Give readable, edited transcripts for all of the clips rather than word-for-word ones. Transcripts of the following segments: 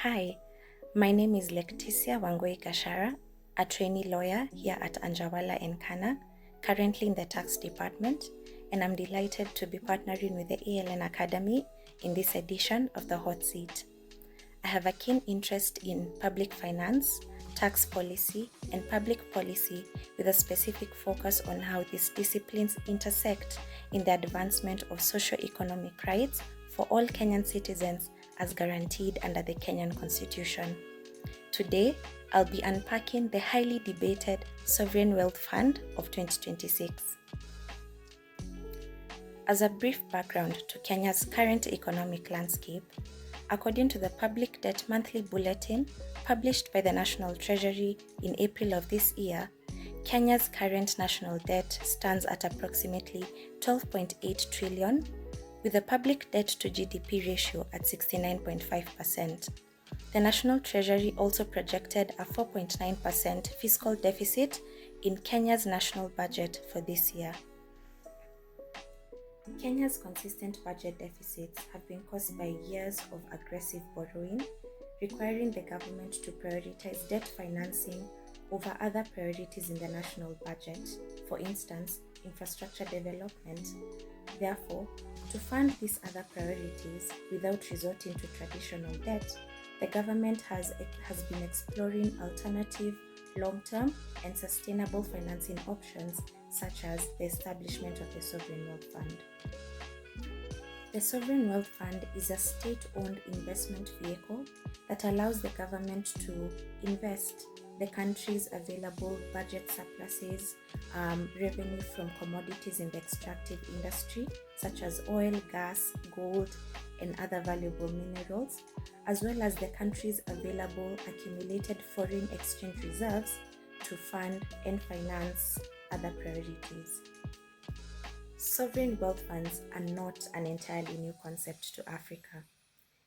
Hi, my name is Lectisiah Gachara, a trainee lawyer here at Anjarwalla Khanna, currently in the tax department, and I'm delighted to be partnering with the ALN Academy in this edition of the Hot Seat. I have a keen interest in public finance, tax policy, and public policy with a specific focus on how these disciplines intersect in the advancement of socio-economic rights for all Kenyan citizens as guaranteed under the Kenyan Constitution. Today, I'll be unpacking the highly debated Sovereign Wealth Fund of 2026. As a brief background to Kenya's current economic landscape, according to the Public Debt Monthly Bulletin published by the National Treasury in April of this year, Kenya's current national debt stands at approximately 12.8 trillion, with the public debt to GDP ratio at 69.5%. The National Treasury also projected a 4.9% fiscal deficit in Kenya's national budget for this year. Kenya's consistent budget deficits have been caused by years of aggressive borrowing, requiring the government to prioritize debt financing over other priorities in the national budget, for instance, infrastructure development. Therefore, to fund these other priorities without resorting to traditional debt, the government has been exploring alternative, long-term, and sustainable financing options such as the establishment of the Sovereign Wealth Fund. The Sovereign Wealth Fund is a state-owned investment vehicle that allows the government to invest the country's available budget surpluses, revenue from commodities in the extractive industry, such as oil, gas, gold, and other valuable minerals, as well as the country's available accumulated foreign exchange reserves to fund and finance other priorities. Sovereign wealth funds are not an entirely new concept to Africa.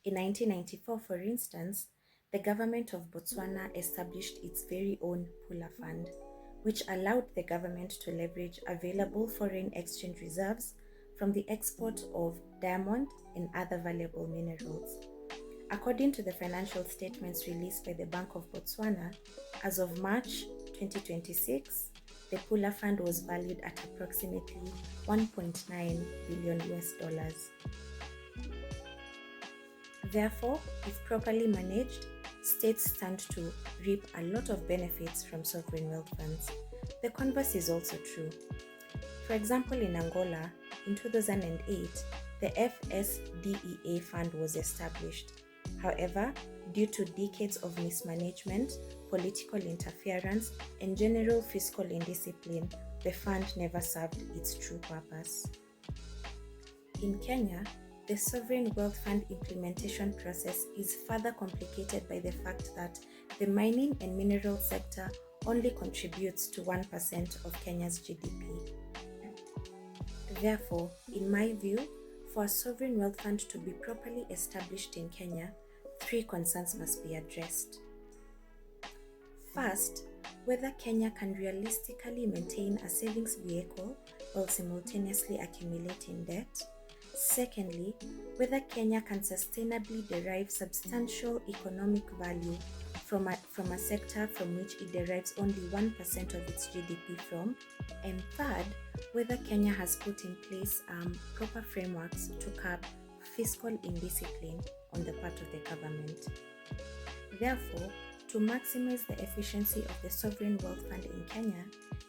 In 1994, for instance, the government of Botswana established its very own Pula fund, which allowed the government to leverage available foreign exchange reserves from the export of diamond and other valuable minerals. According to the financial statements released by the Bank of Botswana, as of March 2026, the Pula fund was valued at approximately $1.9 billion. Therefore, if properly managed, states stand to reap a lot of benefits from sovereign wealth funds. The converse is also true. For example, in Angola, in 2008, the FSDEA fund was established. However, due to decades of mismanagement, political interference, and general fiscal indiscipline, the fund never served its true purpose. In Kenya, the Sovereign Wealth Fund implementation process is further complicated by the fact that the mining and mineral sector only contributes to 1% of Kenya's GDP. Therefore, in my view, for a sovereign wealth fund to be properly established in Kenya, 3 concerns must be addressed. First, whether Kenya can realistically maintain a savings vehicle while simultaneously accumulating debt. Secondly, whether Kenya can sustainably derive substantial economic value from a sector from which it derives only 1% of its GDP from. And third, whether Kenya has put in place proper frameworks to curb fiscal indiscipline on the part of the government. Therefore, to maximize the efficiency of the Sovereign Wealth Fund in Kenya,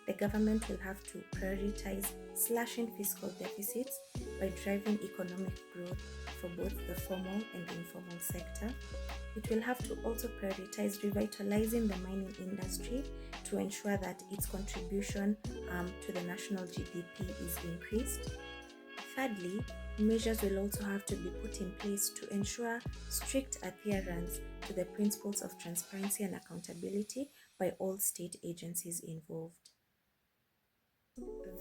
the government will have to prioritize slashing fiscal deficits by driving economic growth for both the formal and the informal sector. It will have to also prioritize revitalizing the mining industry to ensure that its contribution to the national GDP is increased. Thirdly, measures will also have to be put in place to ensure strict adherence to the principles of transparency and accountability by all state agencies involved.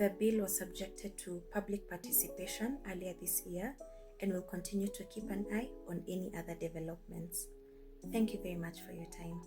The bill was subjected to public participation earlier this year and will continue to keep an eye on any other developments. Thank you very much for your time.